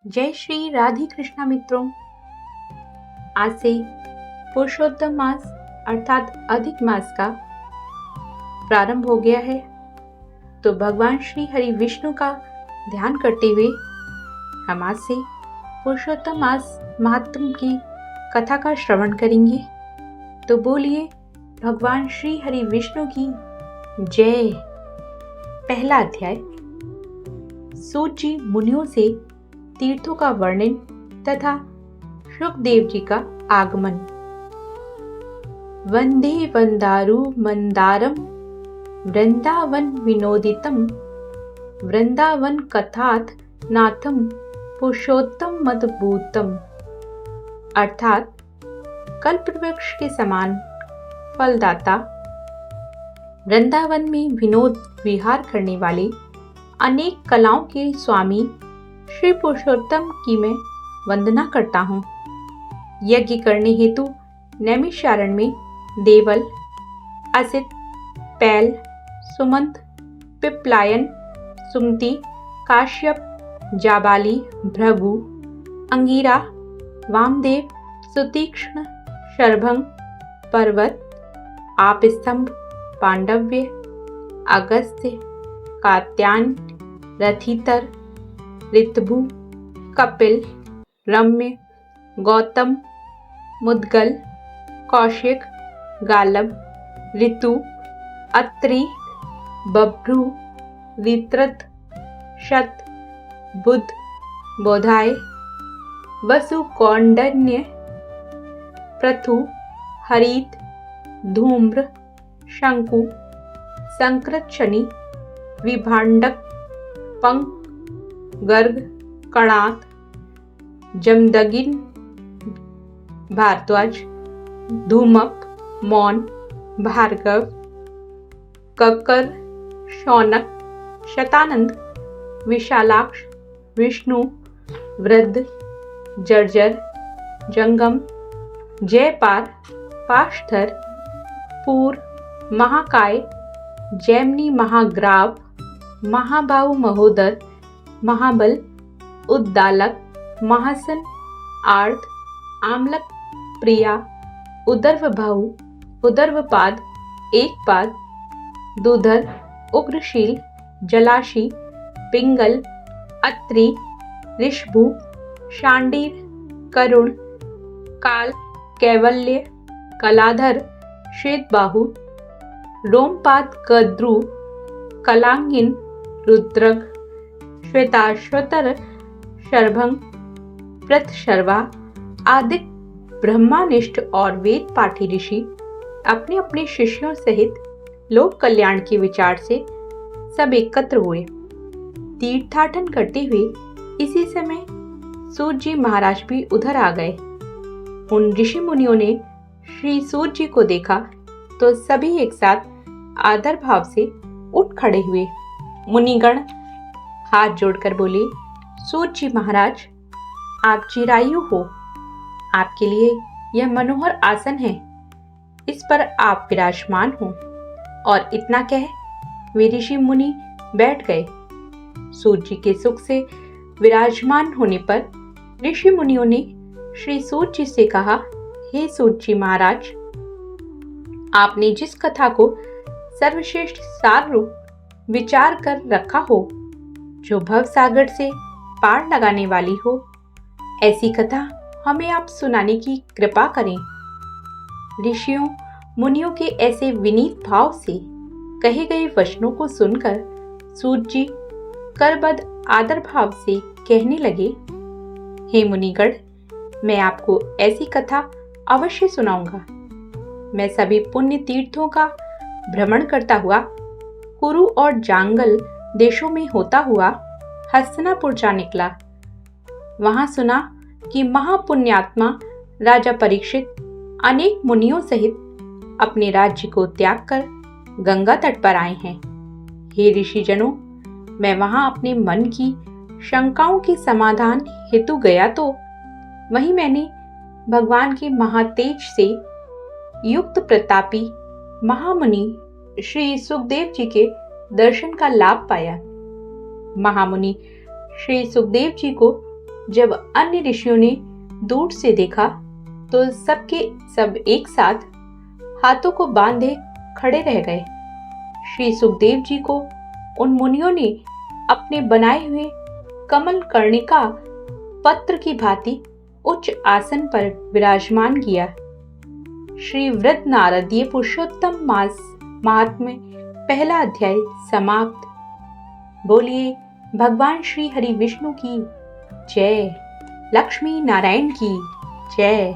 जय श्री राधे कृष्णा मित्रों। आज से पुरुषोत्तम मास अर्थात अधिक मास का प्रारंभ हो गया है, तो भगवान श्री हरि विष्णु का ध्यान करते हुए हम आज से पुरुषोत्तम मास महात्म की कथा का श्रवण करेंगे। तो बोलिए भगवान श्री हरि विष्णु की जय। पहला अध्याय, सूत जी मुनियों से तीर्थों का वर्णन तथा शुकदेव जी का आगमन। वंदे वंदारु मंदारम वृंदावन विनोदितम वृंदावन कथात नाथम पुरुषोत्तम मदभूतम। अर्थात कल्प वृक्ष के समान फलदाता, वृंदावन में विनोद विहार करने वाले अनेक कलाओं के स्वामी श्री पुरुषोत्तम की मैं वंदना करता हूँ। यज्ञ करने हेतु नैमिषारण्य में देवल, असित, पैल, सुमंत, पिप्लायन, सुमति, काश्यप, जाबाली, भृगु, अंगिरा, वामदेव, सुतीक्ष्ण, शरभंग, पर्वत, आपस्तंभ, पांडव्य, अगस्त्य, कात्यायन, रथितर, ऋतभु, कपिल, रम्य, गौतम, मुद्गल, कौशिक, गालब, ऋतु, अत्रि, बभ्रु, वित्रत, शत, बुध, बोधाय, वसु, कौंडन्य, पृथु, हरित, धूम्र, शंकु, संकृत शनि, विभांडक, पंक, गर्ग, कणात, जमदगिन, भारद्वाज, धूमक, मौन, भार्गव, कक्कर, शौनक, शतानंद, विशालाक्ष, विष्णु, वृद्ध, जर्जर, जंगम, जयपार, पाशधर, पूर, महाकाय, जैमिनी, महाग्राव, महाबाहु, महोदर, महाबल, उद्दालक, महासन, आर्त, आमलक, प्रिया, उदर्वभाहु, उदर्वपाद, एकपाद, दूधर, उग्रशील, जलाशी, पिंगल, अत्रि, ऋषभु, शांडीर, करुण, काल, कैवल्य, कलाधर, श्वेतबाहु, रोमपाद, कद्रु, कलांगिन, रुद्रग, श्वेताश्वतर, शरभंग, प्रथशर्वा आदि ब्रह्मानिष्ठ और वेद पाठी ऋषि अपने अपने शिष्यों सहित लोक कल्याण के विचार से सब एकत्र हुए। तीर्थाटन करते हुए इसी समय सूत जी महाराज भी उधर आ गए। उन ऋषि मुनियों ने श्री सूत जी को देखा तो सभी एक साथ आदर भाव से उठ खड़े हुए। मुनिगण हाथ जोड़कर बोले, सूत जी महाराज, आप चिरायु हो, आपके लिए यह मनोहर आसन है, इस पर आप विराजमान हो। और इतना कह वे ऋषि मुनि बैठ गए। सूत जी के सुख से विराजमान होने पर ऋषि मुनियों ने श्री सूत जी से कहा, हे सूत जी महाराज, आपने जिस कथा को सर्वश्रेष्ठ सार रूप विचार कर रखा हो, जो भव सागर से पार लगाने वाली हो, ऐसी कथा हमें आप सुनाने की कृपा करें। ऋषियों मुनियों के ऐसे विनीत भाव से कहे गए वचनों को सुनकर सूत जी करबद्ध आदर भाव से कहने लगे, हे मुनिगण, मैं आपको ऐसी कथा अवश्य सुनाऊंगा। मैं सभी पुण्य तीर्थों का भ्रमण करता हुआ कुरु और जांगल देशों में होता हुआ हस्तिनापुर जा निकला। वहां सुना कि महापुण्यात्मा राजा परीक्षित अनेक मुनियों सहित अपने राज्य को त्याग कर गंगा तट पर आए हैं। हे ऋषिजनों, मैं वहां अपने मन की शंकाओं के समाधान हेतु गया तो वहीं मैंने भगवान के महातेज से युक्त प्रतापी महामुनि श्री सुखदेव जी के दर्शन का लाभ पाया। महामुनि श्री सुखदेव जी को जब अन्य ऋषियों ने दूर से देखा तो सबके सब एक साथ हाथों को बांधे खड़े रह गए। श्री सुखदेव जी को उन मुनियों ने अपने बनाए हुए कमल कर्णिका पत्र की भांति उच्च आसन पर विराजमान किया। श्री वृद्ध नारदीय पुरुषोत्तम मास महात्म्य पहला अध्याय समाप्त। बोलिए भगवान श्री हरि विष्णु की जय, लक्ष्मी नारायण की जय।